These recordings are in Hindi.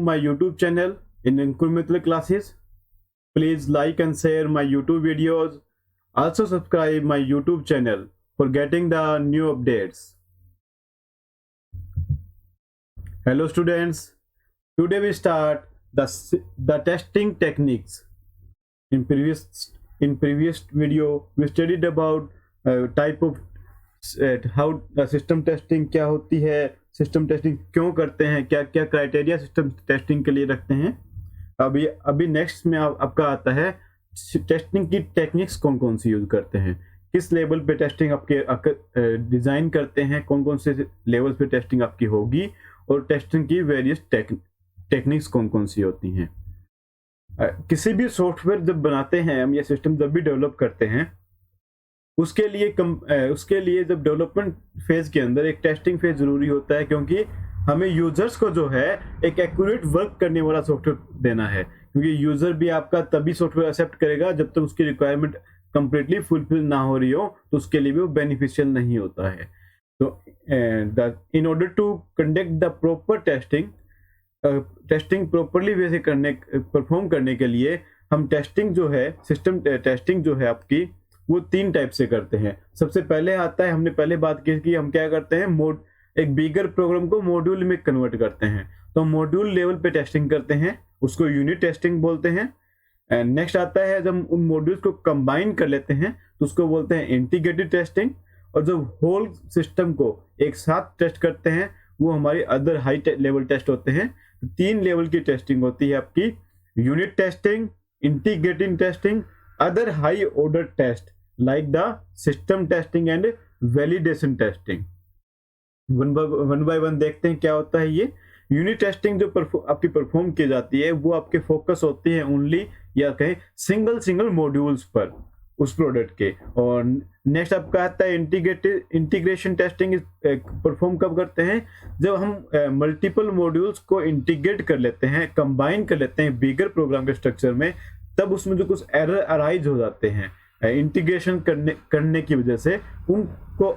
my YouTube channel in incremental classes. Please like and share my YouTube videos. Also subscribe my YouTube channel for getting the new updates. Hello students. Today we start the testing techniques. In previous video we studied about type of how system testing क्या होती है, सिस्टम टेस्टिंग क्यों करते हैं, क्या क्या क्राइटेरिया सिस्टम टेस्टिंग के लिए रखते हैं। अभी नेक्स्ट में आपका आता है टेस्टिंग की टेक्निक्स कौन कौन सी यूज करते हैं, किस लेवल पे टेस्टिंग आपके डिजाइन करते हैं, कौन कौन से लेवल पे टेस्टिंग आपकी होगी और टेस्टिंग की वेरियस टेक्निक्स कौन कौन सी होती हैं। किसी भी सॉफ्टवेयर जब बनाते हैं हम या सिस्टम जब भी डेवलप करते हैं उसके लिए जब डेवलपमेंट फेज के अंदर एक टेस्टिंग फेज जरूरी होता है, क्योंकि हमें यूजर्स को जो है एक एक्यूरेट वर्क करने वाला सॉफ्टवेयर देना है, क्योंकि यूजर भी आपका तभी सॉफ्टवेयर एक्सेप्ट करेगा जब तक उसकी रिक्वायरमेंट कंप्लीटली फुलफिल ना हो रही हो, तो उसके लिए भी वो बेनिफिशियल नहीं होता है। तो in order to conduct the proper testing properly वैसे परफॉर्म करने के लिए हम टेस्टिंग जो है, सिस्टम टेस्टिंग जो है आपकी, वो 3 टाइप से करते हैं। सबसे पहले आता है, हमने पहले बात की कि हम क्या करते हैं, एक बिगर प्रोग्राम को मॉड्यूल में कन्वर्ट करते हैं, तो मॉड्यूल लेवल पे टेस्टिंग करते हैं, उसको यूनिट टेस्टिंग बोलते हैं। एंड नेक्स्ट आता है जब उन मॉड्यूल्स को कंबाइन कर लेते हैं तो उसको बोलते हैं इंटीग्रेटेड टेस्टिंग, और जब होल सिस्टम को एक साथ टेस्ट करते हैं वो हमारी अदर हाई लेवल टेस्ट होते हैं। 3 लेवल की टेस्टिंग होती है आपकी, unit testing, integrated testing, other high order test like the system testing and validation testing। One by one देखते हैं क्या होता है। ये यूनिट टेस्टिंग जो आपकी परफॉर्म की जाती है वो आपके फोकस होती है ओनली या कहें सिंगल मॉड्यूल्स पर उस प्रोडक्ट के। और नेक्स्ट आपका आता है इंटीग्रेशन टेस्टिंग। परफॉर्म कब करते हैं, जब हम मल्टीपल मॉड्यूल्स को इंटीग्रेट कर लेते हैं, कंबाइन कर लेते हैं बिगर प्रोग्राम के स्ट्रक्चर में, तब उसमें जो कुछ एरर अराइज हो जाते हैं इंटीग्रेशन करने की वजह से, उनको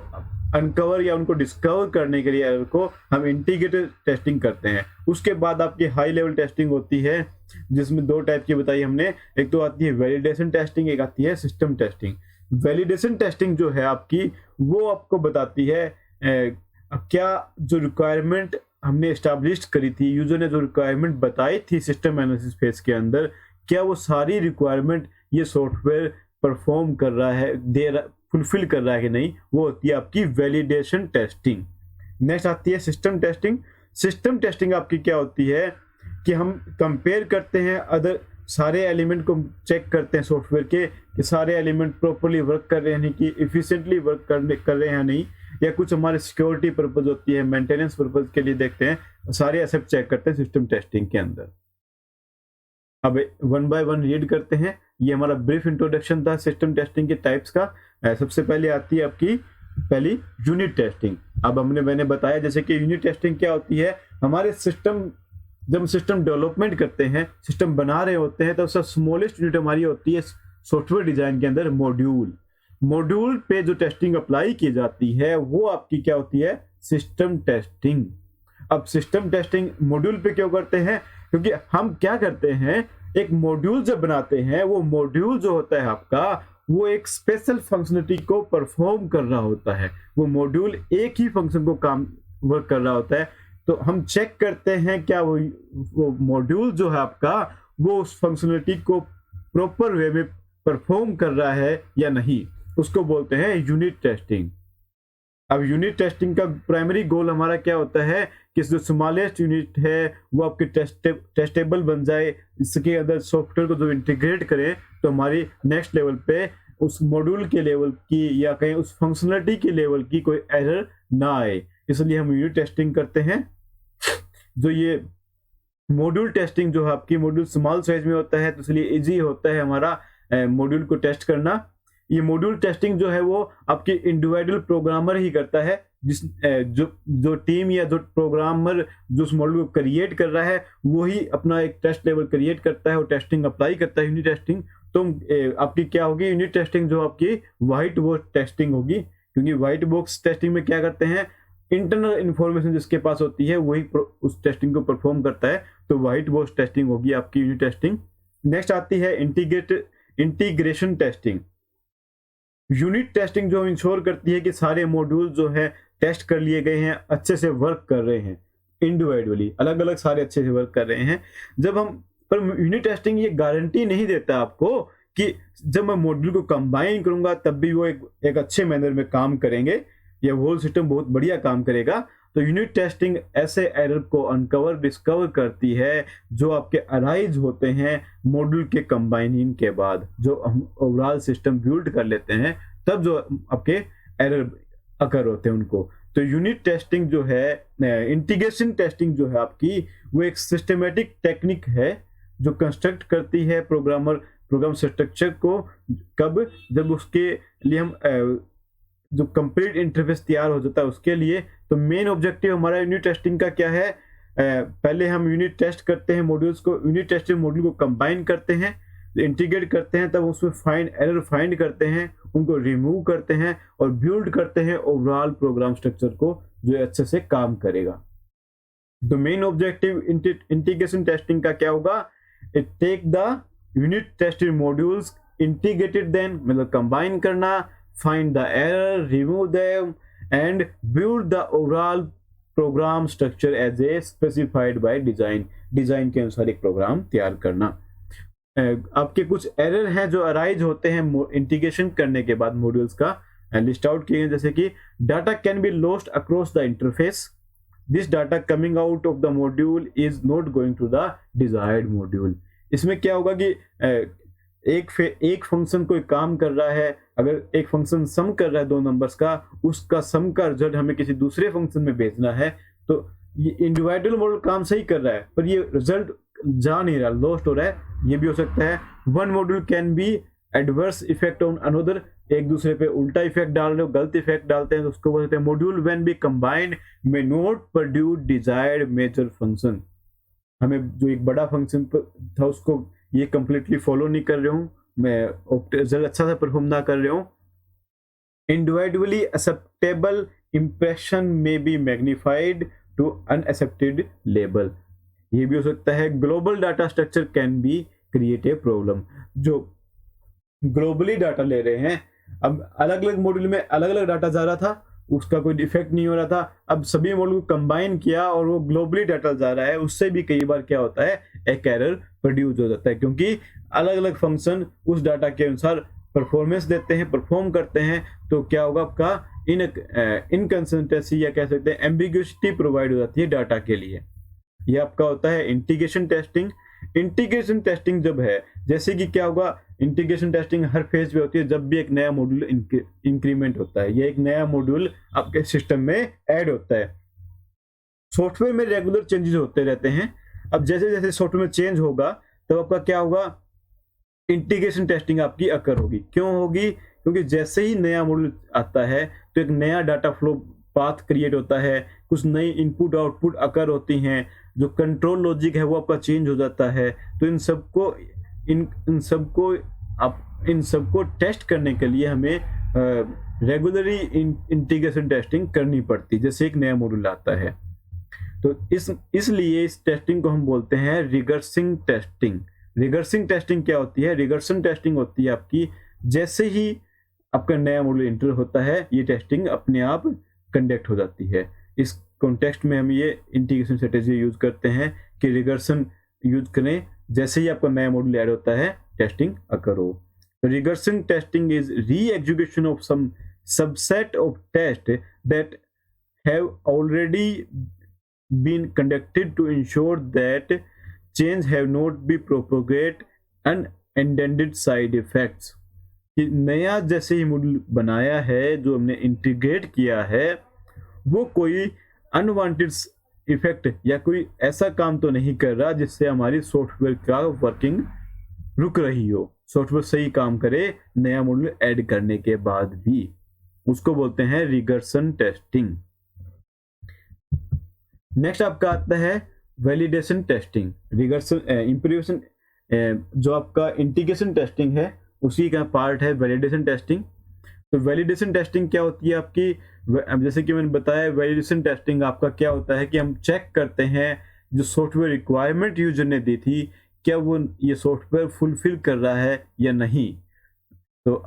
अनकवर या उनको डिस्कवर करने के लिए एरर को हम इंटीग्रेटेड टेस्टिंग करते हैं। उसके बाद आपकी हाई लेवल टेस्टिंग होती है जिसमें 2 टाइप की बताई हमने, एक तो आती है वैलिडेशन टेस्टिंग, एक आती है सिस्टम टेस्टिंग। वैलिडेशन टेस्टिंग जो है आपकी, वो आपको बताती है क्या जो रिक्वायरमेंट हमने एस्टैब्लिश करी थी, यूजर ने जो रिक्वायरमेंट बताई थी सिस्टम एनालिसिस फेज के अंदर, क्या वो सारी रिक्वायरमेंट ये सॉफ्टवेयर परफॉर्म कर रहा है, फुलफिल कर रहा है कि नहीं, वो होती है आपकी वैलिडेशन टेस्टिंग। नेक्स्ट आती है सिस्टम टेस्टिंग। सिस्टम टेस्टिंग आपकी क्या होती है कि हम कंपेयर करते हैं, अदर सारे एलिमेंट को चेक करते हैं सॉफ्टवेयर के कि सारे एलिमेंट प्रॉपरली वर्क कर रहे हैं कि इफिशिएंटली वर्क कर रहे हैं नहीं, या कुछ हमारे सिक्योरिटी पर्पज होती है, मेंटेनेंस पर्पज के लिए देखते हैं, सारे एस्पेक्ट चेक करते हैं सिस्टम टेस्टिंग के अंदर। अब वन बाय वन रीड करते हैं। ये हमारा ब्रीफ इंट्रोडक्शन था सिस्टम टेस्टिंग के टाइप्स का। सबसे पहले आती है आपकी पहली यूनिट टेस्टिंग। अब मैंने बताया जैसे कि यूनिट टेस्टिंग क्या होती है, हमारे सिस्टम, जब सिस्टम डेवलपमेंट करते हैं, सिस्टम बना रहे होते हैं, तो सबसे स्मॉलेस्ट यूनिट हमारी होती है सॉफ्टवेयर डिजाइन के अंदर मॉड्यूल पे जो टेस्टिंग अप्लाई की जाती है वो आपकी क्या होती है, सिस्टम टेस्टिंग। अब सिस्टम टेस्टिंग मॉड्यूल पे क्यों करते हैं, क्योंकि हम क्या करते हैं, एक मॉड्यूल जब बनाते हैं, वो मॉड्यूल जो होता है आपका, वो एक स्पेशल फंक्शनलिटी को परफॉर्म कर रहा होता है। वो मॉड्यूल एक ही फंक्शन को वर्क कर रहा होता है, तो हम चेक करते हैं क्या वो मॉड्यूल जो है आपका, वो उस फंक्शनलिटी को प्रॉपर वे में परफॉर्म कर रहा है या नहीं, उसको बोलते हैं यूनिट टेस्टिंग। अब यूनिट टेस्टिंग का प्राइमरी गोल हमारा क्या होता है कि जो स्मॉलेस्ट यूनिट है वो आपके टेस्टेबल बन जाए, इसके अंदर सॉफ्टवेयर को जो इंटीग्रेट करें तो हमारी नेक्स्ट लेवल पे उस मॉड्यूल के लेवल की या कहीं उस फंक्शनलिटी के लेवल की कोई एरर ना आए, इसलिए हम यूनिट टेस्टिंग करते हैं। जो ये मॉड्यूल टेस्टिंग जो है आपकी, मॉड्यूल स्मॉल साइज में होता है तो इसलिए इजी होता है हमारा मॉड्यूल को टेस्ट करना। ये मॉड्यूल टेस्टिंग जो है वो आपके इंडिविजुअल प्रोग्रामर ही करता है, जो टीम या जो प्रोग्रामर जो उस मॉड्यूल को क्रिएट कर रहा है वो ही अपना एक टेस्ट लेवल क्रिएट करता है और टेस्टिंग अप्लाई करता है यूनिट टेस्टिंग। तो आपकी क्या होगी यूनिट टेस्टिंग, जो आपकी व्हाइट बॉक्स टेस्टिंग होगी, क्योंकि व्हाइट बॉक्स टेस्टिंग में क्या करते हैं, इंटरनल इंफॉर्मेशन जिसके पास होती है वही उस टेस्टिंग को परफॉर्म करता है, तो व्हाइट बॉक्स टेस्टिंग होगी आपकी यूनिट टेस्टिंग। नेक्स्ट आती है इंटीग्रेशन टेस्टिंग। यूनिट टेस्टिंग जो इंश्योर करती है कि सारे मॉड्यूल जो है टेस्ट कर लिए गए हैं, अच्छे से वर्क कर रहे हैं, इंडिविजुअली अलग अलग सारे अच्छे से वर्क कर रहे हैं। जब हम पर यूनिट टेस्टिंग ये गारंटी नहीं देता आपको कि जब मैं मॉड्यूल को कंबाइन करूंगा तब भी वो एक अच्छे मैनर में काम करेंगे या होल सिस्टम बहुत बढ़िया काम करेगा। तो यूनिट टेस्टिंग ऐसे एरर को डिस्कवर करती है जो आपके अराइज होते हैं मॉड्यूल के कंबाइनिंग के बाद, जो हम ओवरऑल सिस्टम बिल्ड कर लेते हैं तब जो आपके एरर अकर होते हैं उनको। तो यूनिट टेस्टिंग जो है, इंटीग्रेशन टेस्टिंग जो है आपकी, वो एक सिस्टमेटिक टेक्निक है जो कंस्ट्रक्ट करती है प्रोग्राम स्ट्रक्चर को, कब जब उसके लिए हम जो कंप्लीट इंटरफेस तैयार हो जाता है उसके लिए। तो मेन ऑब्जेक्टिव हमारा यूनिट टेस्टिंग का क्या है, पहले हम यूनिट टेस्ट करते हैं मॉड्यूल्स को, यूनिट टेस्टिंग मॉड्यूल को कंबाइन करते हैं, इंटीग्रेट करते हैं, तब उसमें एरर फाइंड करते हैं, उनको रिमूव करते हैं और बिल्ड करते हैं ओवरऑल प्रोग्राम स्ट्रक्चर को जो अच्छे से काम करेगा। The main objective integration testing का क्या होगा, it take the unit tested modules, integrated then मतलब कंबाइन करना, find the error, remove them and build the overall program structure as a specified by design के अनुसार एक प्रोग्राम तैयार करना। आपके कुछ एरर हैं जो अराइज होते हैं इंटीग्रेशन करने के बाद मॉड्यूल्स का, लिस्ट आउट किए हैं, जैसे कि data can be lost across the interface, this data coming out of the module is not going to the desired module. इसमें क्या होगा कि एक फंक्शन कोई काम कर रहा है, अगर एक फंक्शन सम कर रहा है 2 नंबर्स का, उसका सम का रिजल्ट हमें किसी दूसरे फंक्शन में भेजना है, तो ये इंडिविजुअल मॉडल काम सही कर रहा है पर ये रिजल्ट जा नहीं रहा, लॉस्ट हो रहा है। ये भी हो सकता है one module can be adverse effect on another, एक दूसरे पे उल्टा इफेक्ट डाल रहे हो, गलत इफेक्ट डालते हैं, तो उसको बोलते हैं module when be combined may not produce desired major function. हमें जो एक बड़ा फंक्शन था उसको ये कंप्लीटली फॉलो नहीं कर रहे हूं, मैं रिजल्ट अच्छा सा परफॉर्म ना कर रहे हूं। Individually acceptable impression may be magnified to unaccepted लेबल। ये भी हो सकता है global data structure can be create a problem. जो ग्लोबली डाटा ले रहे हैं, अब अलग अलग मॉड्यूल में अलग अलग डाटा जा रहा था, उसका कोई इफेक्ट नहीं हो रहा था, अब सभी मॉड्यूल को कंबाइन किया और वो ग्लोबली डाटा जा रहा है, उससे भी कई बार क्या होता है एक एरर प्रोड्यूस हो जाता है, क्योंकि अलग अलग फंक्शन उस डाटा के अनुसार परफॉर्मेंस देते हैं, परफॉर्म करते हैं। तो क्या होगा, आपका इनकंसिस्टेंसी या कह सकते हैं एम्बिग्यूसिटी प्रोवाइड हो जाती है डाटा के लिए। ये आपका होता है इंटीग्रेशन टेस्टिंग। इंटीग्रेशन टेस्टिंग जब है, जैसे कि क्या होगा, इंटीग्रेशन टेस्टिंग हर फेज पे होती है जब भी एक नया मॉड्यूल इंक्रीमेंट होता है या एक नया मॉड्यूल आपके सिस्टम में ऐड होता है। सॉफ्टवेयर में रेगुलर चेंजेस होते रहते हैं। अब जैसे जैसे सॉफ्टवेयर में चेंज होगा तब आपका क्या होगा, इंटीग्रेशन टेस्टिंग आपकी अकर होगी। क्यों होगी, क्योंकि जैसे ही नया मॉड्यूल आता है तो एक नया डाटा फ्लो पाथ क्रिएट होता है, कुछ नई इनपुट आउटपुट अकर होती हैं, जो कंट्रोल लॉजिक है वो आपका चेंज हो जाता है। तो इन सबको टेस्ट करने के लिए हमें रेगुलरली इंटीग्रेशन टेस्टिंग करनी पड़ती है जैसे एक नया मॉड्यूल आता है। तो इसलिए इस टेस्टिंग को हम बोलते हैं रिगर्सिंग टेस्टिंग। रिगर्सिंग टेस्टिंग क्या होती है, रिगर्सन टेस्टिंग होती है आपकी जैसे ही आपका नया मॉड्यूल इंटर होता है ये टेस्टिंग अपने आप कंडक्ट हो जाती है। इस कॉन्टेक्स्ट में हम ये इंटीग्रेशन स्ट्रेटेजी यूज करते हैं कि रिगर्सन यूज करें, जैसे ही आपका नया मॉड्यूल ऐड होता है टेस्टिंग अकर हो। Regression testing is re-execution of some subset of test that have already been conducted to ensure that change have not be propagate unintended side effects। कि नया जैसे ही मॉड्यूल बनाया है, जो हमने इंटीग्रेट किया है, वो कोई अनवांटेड इफेक्ट या कोई ऐसा काम तो नहीं कर रहा जिससे हमारी सॉफ्टवेयर का वर्किंग रुक रही हो, सॉफ्टवेयर सही काम करे नया मॉड्यूल ऐड करने के बाद भी, उसको बोलते हैं रिगर्सन टेस्टिंग। नेक्स्ट आपका आता है वैलिडेशन टेस्टिंग। रिगर्सन इंप्लीमेंटेशन जो आपका इंटीग्रेशन टेस्टिंग है उसी का पार्ट है वैलिडेशन टेस्टिंग। तो वैलिडेशन टेस्टिंग क्या होती है आपकी, अब जैसे कि मैंने बताया, वैलिडेशन टेस्टिंग आपका क्या होता है कि हम चेक करते हैं जो सॉफ्टवेयर रिक्वायरमेंट यूजर ने दी थी, क्या वो ये सॉफ्टवेयर फुलफिल कर रहा है या नहीं। तो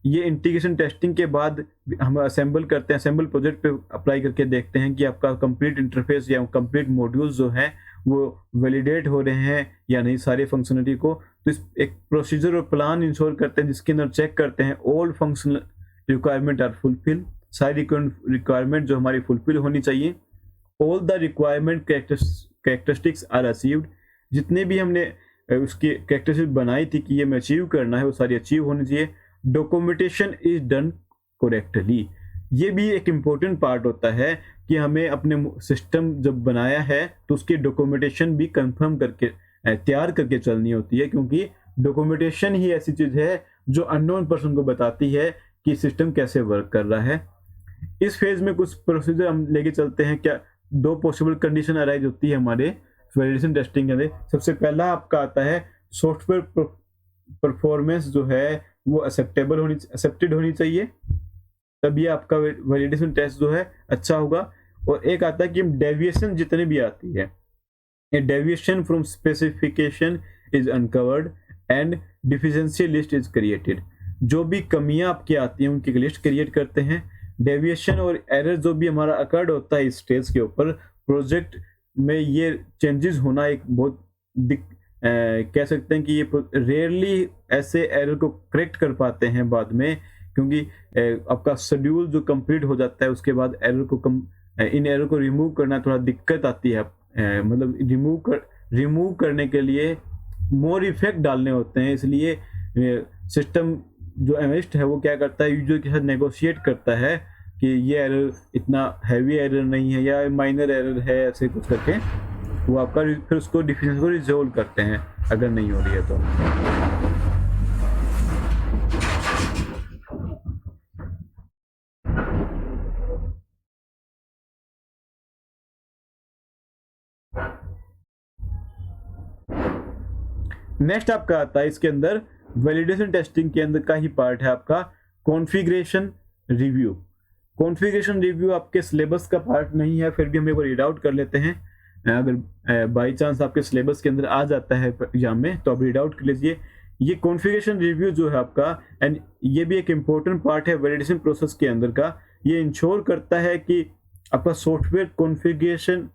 ये इंटीग्रेशन टेस्टिंग के बाद हम असेंबल करते हैं, असेंबल प्रोजेक्ट पे अप्लाई करके देखते हैं कि आपका कंप्लीट इंटरफेस या कंप्लीट मॉड्यूल्स जो हैं वो वैलिडेट हो रहे हैं या नहीं सारे फंक्शनलिटी को। तो इस एक प्रोसीजर और प्लान इंश्योर करते हैं जिसके अंदर चेक करते हैं all functional requirement are fulfil, सारी रिक्वायरमेंट जो हमारी फुलफिल होनी चाहिए। All the requirement characteristics are achieved, जितने भी हमने उसकी कैरेक्टरिस्टिक बनाई थी कि ये हमें अचीव करना है वो सारी अचीव होनी चाहिए। डॉक्यूमेंटेशन इज डन करेक्टली, ये भी एक इम्पोर्टेंट पार्ट होता है कि हमें अपने सिस्टम जब बनाया है तो उसकी डॉक्यूमेंटेशन भी कंफर्म करके तैयार करके चलनी होती है, क्योंकि डॉक्यूमेंटेशन ही ऐसी चीज है जो अननोन पर्सन को बताती है कि सिस्टम कैसे वर्क कर रहा है। इस फेज में कुछ प्रोसीजर हम लेके चलते हैं। क्या दो पॉसिबल कंडीशन अराइज होती है हमारे वैलिडेशन टेस्टिंग के अंदर। सबसे पहला आपका आता है सॉफ्टवेयर परफॉर्मेंस जो है वो एक्सेप्टेड होनी चाहिए, तब ये आपका वैलिडेशन टेस्ट जो है अच्छा होगा। और एक आता है कि डेविएशन जितने भी आती है, deviation from specification is uncovered and deficiency list is created, जो भी कमियां आपकी आती हैं उनकी लिस्ट क्रिएट करते हैं। डेविएशन और एरर जो भी हमारा अकर्ड होता है इस स्टेज के ऊपर प्रोजेक्ट में, ये चेंजेस होना एक बहुत कह सकते हैं कि ये रेयरली ऐसे एरर को करेक्ट कर पाते हैं बाद में, क्योंकि आपका शेड्यूल जो कंप्लीट हो जाता है उसके बाद एरर को इन एरर को रिमूव करना थोड़ा दिक्कत आती है। मतलब रिमूव करने के लिए मोर इफेक्ट डालने होते हैं, इसलिए सिस्टम जो एनालिस्ट है वो क्या करता है, यूजर के साथ नेगोशिएट करता है कि ये एरर इतना हैवी एरर नहीं है या माइनर एरर है, ऐसे कुछ करके वो आपका फिर उसको डिफिशिएंसी को रिजोल्व करते हैं अगर नहीं हो रही है तो। नेक्स्ट आपका आता है इसके अंदर वैलिडेशन टेस्टिंग के अंदर का ही पार्ट है आपका कॉन्फ़िगरेशन रिव्यू। कॉन्फ़िगरेशन रिव्यू आपके सिलेबस का पार्ट नहीं है, फिर भी हम एक बार रीड आउट कर लेते हैं। अगर बाई चांस आपके सिलेबस के अंदर आ जाता है एग्जाम में तो आप रीड आउट कर लीजिए। ये कॉन्फ़िगरेशन रिव्यू जो है आपका, एंड ये भी एक इम्पोर्टेंट पार्ट है वैलिडेशन प्रोसेस के अंदर का। ये इंश्योर करता है कि आपका सॉफ्टवेयर कॉन्फ़िगरेशन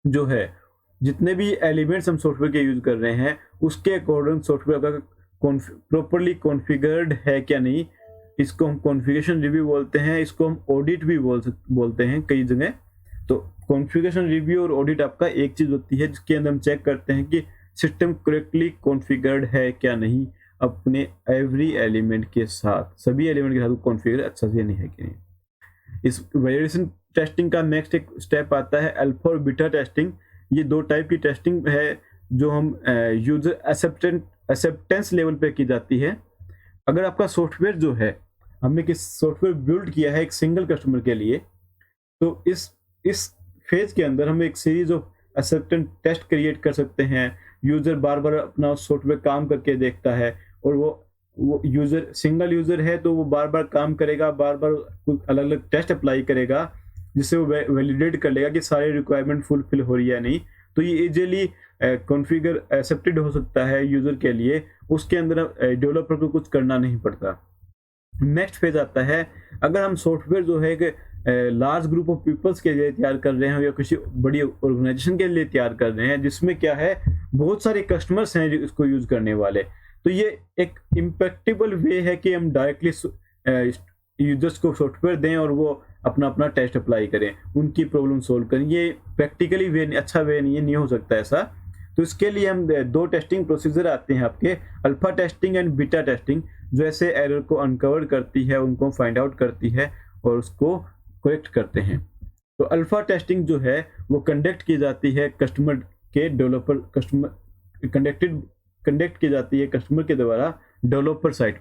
जो है, जितने भी एलिमेंट्स हम सॉफ्टवेयर के यूज कर रहे हैं उसके अकॉर्डिंग सॉफ्टवेयर का प्रॉपरली कॉन्फ़िगर्ड है क्या नहीं, इसको हम कॉन्फ़िगरेशन रिव्यू बोलते हैं। इसको हम ऑडिट भी बोलते हैं कई जगह। तो कॉन्फ़िगरेशन रिव्यू और ऑडिट आपका एक चीज होती है जिसके अंदर हम चेक करते हैं कि सिस्टम करेक्टली कॉन्फ़िगर्ड है क्या नहीं, अपने एवरी एलिमेंट के साथ, सभी एलिमेंट के साथ कॉन्फ़िगर अच्छा से नहीं है कि नहीं। इस वैलिडेशन टेस्टिंग का नेक्स्ट एक स्टेप आता है अल्फा और बीटा टेस्टिंग। ये दो टाइप की टेस्टिंग है जो हम यूजर एक्सेप्टेंस लेवल पे की जाती है। अगर आपका सॉफ्टवेयर जो है, हमने किस सॉफ्टवेयर बिल्ड किया है एक सिंगल कस्टमर के लिए, तो इस फेज के अंदर हम एक series of acceptance test create कर सकते हैं। यूजर बार बार अपना सॉफ्टवेयर काम करके देखता है, और वो यूजर सिंगल यूजर है तो वो बार बार काम करेगा, बार बार अलग अलग टेस्ट अप्लाई करेगा जिससे वो वैलिडेट कर लेगा कि सारी रिक्वायरमेंट फुलफिल हो रही है नहीं। तो ये इजीली कॉन्फ़िगर एक्सेप्टेड हो सकता है यूजर के लिए, उसके अंदर डेवलपर को कुछ करना नहीं पड़ता। नेक्स्ट फेज आता है, अगर हम सॉफ्टवेयर जो है कि लार्ज ग्रुप ऑफ पीपल्स के लिए तैयार कर रहे हैं या किसी बड़ी ऑर्गेनाइजेशन के लिए तैयार कर रहे हैं जिसमें क्या है बहुत सारे कस्टमर्स हैं इसको यूज करने वाले, तो ये एक इम्पैक्टेबल वे है कि हम डायरेक्टली यूजर्स को सॉफ्टवेयर दें और वो अपना अपना टेस्ट अप्लाई करें, उनकी प्रॉब्लम सोल्व करें। ये प्रैक्टिकली वे अच्छा वे नहीं हो सकता ऐसा। तो इसके लिए हम दो टेस्टिंग प्रोसीजर आते हैं आपके, alpha testing and beta testing, जो ऐसे एरर को अनकवर करती है, उनको फाइंड आउट करती है और उसको करेक्ट करते हैं। तो अल्फा टेस्टिंग जो है वो कंडक्ट की जाती है कस्टमर की जाती है कस्टमर के द्वारा डेवलपर साइट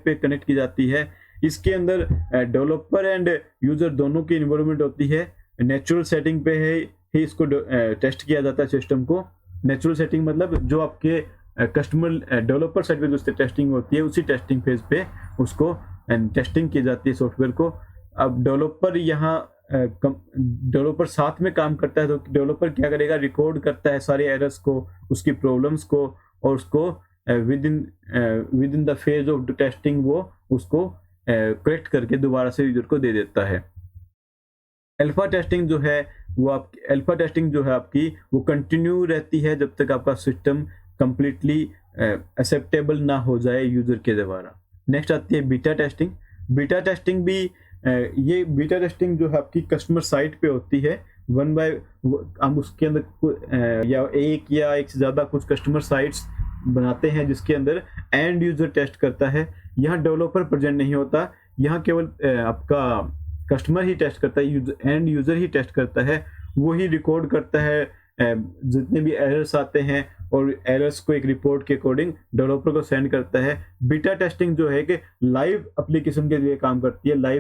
पे कनेक्ट की जाती है। इसके अंदर डेवलपर एंड यूजर दोनों की इन्वॉल्वमेंट होती है। नेचुरल सेटिंग पे है ही इसको टेस्ट किया जाता है सिस्टम को। नेचुरल सेटिंग मतलब जो आपके कस्टमर डेवलपर साइड पे जो टेस्टिंग होती है उसी टेस्टिंग फेज पे उसको एंड टेस्टिंग की जाती है सॉफ्टवेयर को। अब डेवलपर साथ में काम करता है, तो डेवलपर क्या करेगा, रिकॉर्ड करता है सारे एरर्स को, उसकी प्रॉब्लम्स को, और उसको with in the phase of testing वो उसको करेक्ट करके दोबारा से यूजर को दे देता है। अल्फा टेस्टिंग जो है आपकी वो कंटिन्यू रहती है जब तक आपका सिस्टम कंप्लीटली एक्सेप्टेबल ना हो जाए यूजर के द्वारा। नेक्स्ट आती है बीटा टेस्टिंग। बीटा टेस्टिंग भी ये बीटा टेस्टिंग जो है आपकी कस्टमर साइट पे होती है। वन बाय हम उसके अंदर या एक से ज्यादा कुछ कस्टमर साइट्स बनाते हैं जिसके अंदर एंड यूजर टेस्ट करता है। यहाँ डेवलपर प्रेजेंट नहीं होता, यहाँ केवल आपका कस्टमर ही टेस्ट करता है, एंड यूजर ही टेस्ट करता है। वो ही रिकॉर्ड करता है जितने भी एरर्स आते हैं, और एरर्स को एक रिपोर्ट के अकॉर्डिंग डेवलपर को सेंड करता है। बीटा टेस्टिंग जो है कि लाइव एप्लीकेशन के लिए काम करती है, लाइव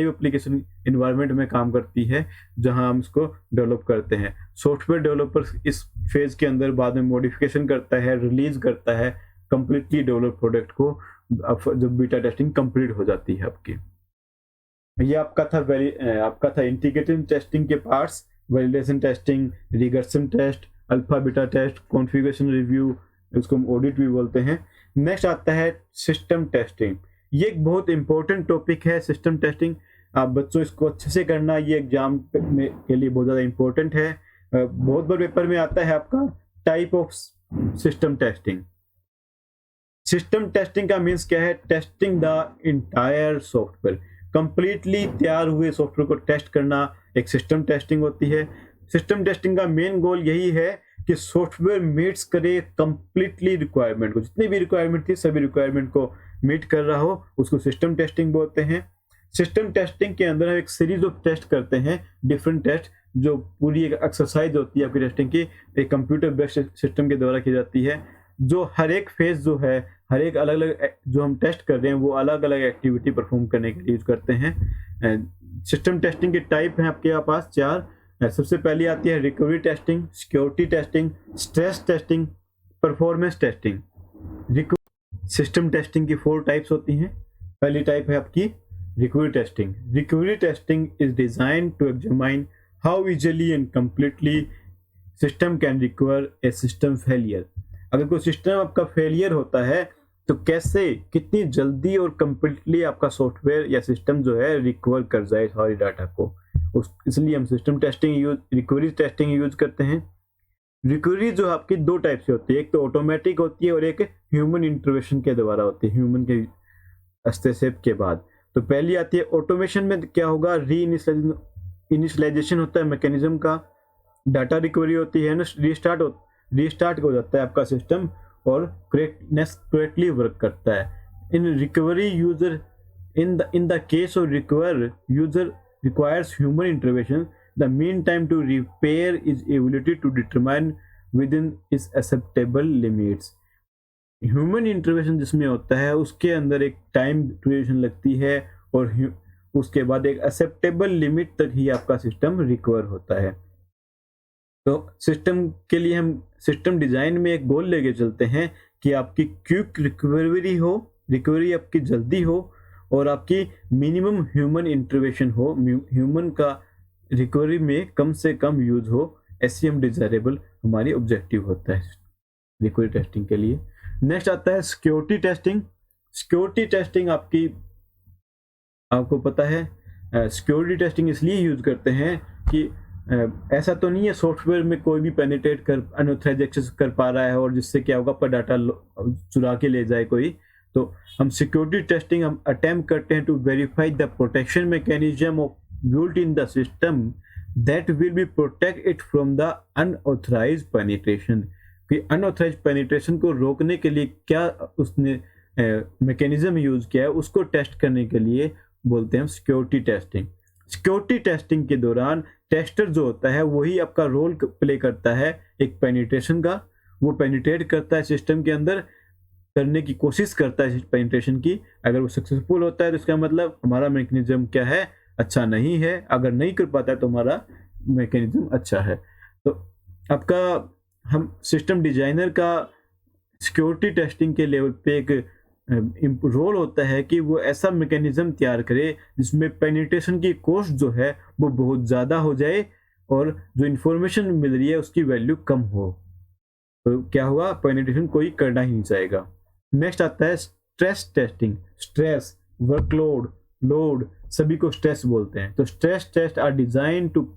एप्लीकेशन इन्वायरमेंट में काम करती है, जहां हम इसको डेवलप करते हैं। सॉफ्टवेयर डेवलपर इस फेज के अंदर बाद में मॉडिफिकेशन करता है, रिलीज करता है कंप्लीटली डेवलप प्रोडक्ट को, जब बीटा टेस्टिंग कंप्लीट हो जाती है आपकी। ये आपका था इंटीग्रेटेड टेस्टिंग के parts, validation testing, regression test, alpha beta test, configuration review, इसको हम ऑडिट भी बोलते हैं। नेक्स्ट आता है सिस्टम टेस्टिंग। ये एक बहुत इंपॉर्टेंट टॉपिक है सिस्टम टेस्टिंग। आप बच्चों इसको अच्छे से करना, ये एग्जाम के लिए बहुत ज़्यादा इंपॉर्टेंट है। बहुत बार पेपर में आता है आपका type of system testing. System testing का मीन्स क्या है, testing the entire software, completely तैयार हुए सॉफ्टवेयर को टेस्ट करना एक सिस्टम टेस्टिंग होती है। सिस्टम टेस्टिंग का मेन गोल यही है कि सॉफ्टवेयर मीट्स करे कंप्लीटली रिक्वायरमेंट को, जितनी भी रिक्वायरमेंट थी सभी रिक्वायरमेंट को मीट कर रहा हो, उसको सिस्टम टेस्टिंग बोलते हैं। सिस्टम टेस्टिंग के अंदर हम एक सीरीज ऑफ टेस्ट करते हैं, डिफरेंट टेस्ट, जो पूरी एक एक्सरसाइज होती है आपकी टेस्टिंग की, एक कंप्यूटर बेस्ड सिस्टम के द्वारा की जाती है, जो हर एक फेज जो है, हर एक अलग अलग जो हम टेस्ट कर रहे हैं वो अलग अलग एक्टिविटी परफॉर्म करने के लिए यूज करते हैं। सिस्टम टेस्टिंग के टाइप हैं आपके पास 4। सबसे पहली आती है recovery testing, security testing, stress testing, performance testing. System testing की 4 टाइप्स होती हैं। पहली टाइप है आपकी recovery testing. Recovery testing is design to examine how easily and completely system can recover a system failure. अगर कोई सिस्टम आपका फेलियर होता है तो कैसे, कितनी जल्दी और कंप्लीटली आपका सॉफ्टवेयर या सिस्टम जो है रिकवर कर जाए सारी डाटा को, इसलिए हम system testing recovery testing use करते हैं। रिकवरी जो आपकी 2 टाइप से होती है, एक तो ऑटोमेटिक होती है और एक ह्यूमन इंटरवेंशन के द्वारा होती है, ह्यूमन के हस्तक्षेप के बाद। तो पहली आती है ऑटोमेशन में क्या होगा, इनिशियलाइजेशन होता है मैकेनिज्म का, डाटा रिकवरी होती है ना, रीस्टार्ट हो जाता है आपका सिस्टम और करेक्टली वर्क करता है। इन recovery user in the case of recover user requires human intervention. The mean time to repair is ability to determine within its acceptable limits. Human intervention जिसमें होता है उसके अंदर एक टाइम ड्यूरेशन लगती है और उसके बाद एक एक्सेप्टेबल लिमिट तक ही आपका सिस्टम रिकवर होता है। तो सिस्टम के लिए हम सिस्टम डिजाइन में एक गोल लेके चलते हैं कि आपकी क्विक रिकवरी आपकी जल्दी हो और आपकी मिनिमम ह्यूमन इंटरवेंशन हो, ह्यूमन का रिकवरी में कम से कम यूज हो, ऐसी हम डिजायरेबल हमारी ऑब्जेक्टिव होता है रिकवरी टेस्टिंग के लिए। नेक्स्ट आता है सिक्योरिटी टेस्टिंग। सिक्योरिटी टेस्टिंग आपको पता है, सिक्योरिटी टेस्टिंग इसलिए यूज करते हैं कि ऐसा तो नहीं है सॉफ्टवेयर में कोई भी पेनिट्रेट कर अनऑथराइज्ड एक्सेस कर पा रहा है और जिससे क्या होगा, पर डाटा चुरा के ले जाए कोई। तो हम सिक्योरिटी टेस्टिंग हम अटेम्प्ट करते हैं to verify the protection mechanism of built in the system that will be protect it from the unauthorised penetration. कि अनऑथराइज्ड पेनिट्रेशन को रोकने के लिए क्या उसने मैकेनिज्म यूज किया है, उसको टेस्ट करने के लिए बोलते हैं सिक्योरिटी टेस्टिंग। सिक्योरिटी टेस्टिंग के दौरान टेस्टर जो होता है वही आपका रोल प्ले करता है एक पेनिट्रेशन का। वो पेनिट्रेट करता है सिस्टम के अंदर, करने की कोशिश करता है पेनिट्रेशन की। अगर वो सक्सेसफुल होता है तो इसका मतलब हमारा मैकेनिज्म क्या है, अच्छा नहीं है। अगर नहीं कर पाता है तो हमारा मैकेनिज्म अच्छा है। तो आपका हम सिस्टम डिजाइनर का सिक्योरिटी टेस्टिंग के लेवल पे एक रोल होता है कि वो ऐसा मैकेनिज्म तैयार करे जिसमें पेनिट्रेशन की कॉस्ट जो है वो बहुत ज़्यादा हो जाए और जो इंफॉर्मेशन मिल रही है उसकी वैल्यू कम हो। तो क्या हुआ, पेनिट्रेशन कोई करना ही नहीं चाहेगा। नेक्स्ट आता है stress testing. Stress, workload, load, सभी को स्ट्रेस बोलते हैं। तो stress test are design to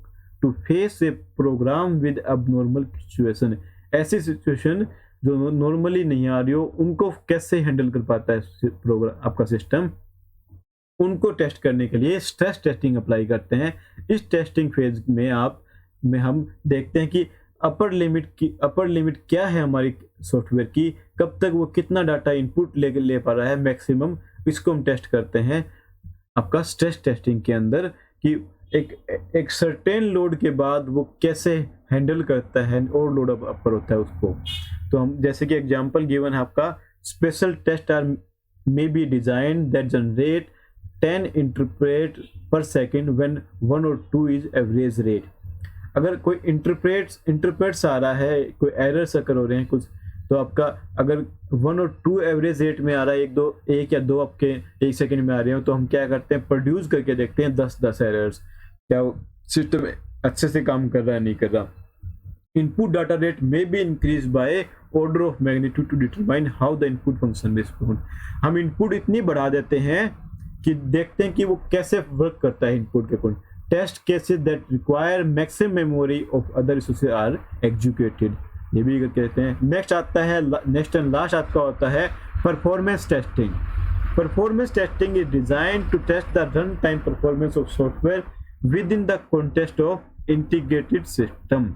face a program with abnormal situation. ऐसी सिचुएशन जो नॉर्मली नहीं आ रही हो उनको कैसे हैंडल कर पाता है प्रोग्राम आपका सिस्टम, उनको टेस्ट करने के लिए स्ट्रेस टेस्टिंग अप्लाई करते हैं। इस टेस्टिंग फेज में हम देखते हैं कि अपर लिमिट क्या है हमारी सॉफ्टवेयर की, कब तक वो कितना डाटा इनपुट ले पा रहा है मैक्सिमम, इसको हम टेस्ट करते हैं आपका स्ट्रेस टेस्टिंग के अंदर कि एक सर्टेन लोड के बाद वो कैसे हैंडल करता है और लोड अपर होता है उसको। तो हम जैसे कि एग्जांपल गिवन है आपका, special test are may be design that generate 10 interrupt per second when 1 or 2 is average rate. अगर कोई इंटरप्रेट्स आ रहा है, कोई एरर्स अकर हो रहे हैं कुछ, तो आपका अगर 1 और 2 एवरेज रेट में आ रहा है, एक या दो आपके 1 सेकंड में आ रहे हो, तो हम क्या करते हैं, प्रोड्यूस करके देखते हैं 10 एरर्स, क्या सिस्टम अच्छे से काम कर रहा है नहीं कर रहा। Input data rate may be increase by order of magnitude to determine how the input function respond. हम इनपुट इतनी बढ़ा देते हैं कि देखते हैं कि वो कैसे वर्क करता है इनपुट के according. Test cases that require maximum memory of other resources are executed, ये भी कहते हैं। नेक्स्ट एंड लास्ट आपका होता है performance testing. Performance testing is design to test the run time performance of software within the context of integrated system.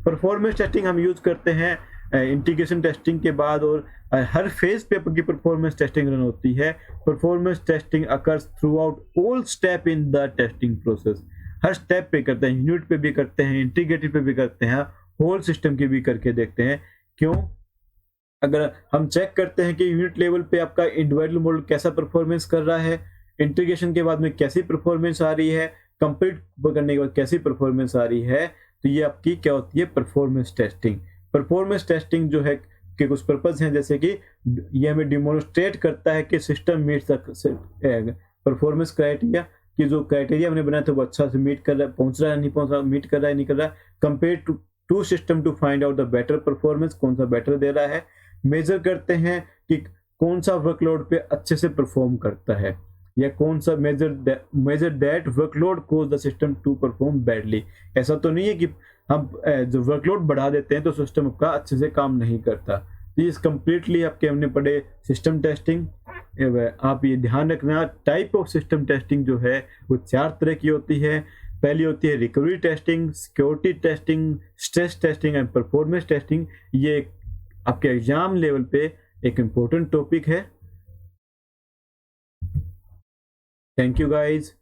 Performance testing हम यूज करते हैं इंटीग्रेशन टेस्टिंग के बाद, और हर फेज पे आपकी परफॉर्मेंस टेस्टिंग रन होती है। Performance testing occurs through out all step in the testing process. Her step पे करते हैं, यूनिट पे भी करते हैं, इंटीग्रेटेड पे भी करते हैं, होल सिस्टम की भी करके देखते हैं। क्यों? अगर हम चेक करते हैं कि यूनिट लेवल पे आपका इंडिविजुअल मॉडल कैसा परफॉर्मेंस कर रहा है, इंटीग्रेशन के बाद में कैसी परफॉर्मेंस आ रही है, कंप्लीट करने के बाद कैसी परफॉर्मेंस आ रही है, तो ये आपकी क्या होती है, परफॉर्मेंस टेस्टिंग। परफॉर्मेंस टेस्टिंग जो है के कुछ पर्पज हैं, जैसे कि ये हमें डिमोन्स्ट्रेट करता है कि सिस्टम मीट परफॉर्मेंस क्राइटेरिया, कि जो क्राइटेरिया हमने बनाया था वो अच्छा से मीट कर रहा है, पहुंच रहा है नहीं पहुंच रहा, मीट कर रहा है नहीं कर रहा, compare to system to find out the better performance, कौन सा बेटर दे रहा है। मेजर करते हैं कि कौन सा वर्कलोड पे अच्छे से परफॉर्म करता है, या कौन सा measure that workload cause the system to perform badly. ऐसा तो नहीं है कि हम जो वर्कलोड बढ़ा देते हैं तो सिस्टम आपका अच्छे से काम नहीं करता। तो ये कंप्लीटली आपके हमने पढ़े सिस्टम टेस्टिंग। आप ये ध्यान रखना, टाइप ऑफ सिस्टम टेस्टिंग जो है वो 4 तरह की होती है। पहली होती है recovery testing, security testing, stress testing and performance testing. ये आपके एग्जाम लेवल पे एक इम्पोर्टेंट टॉपिक है। Thank you guys.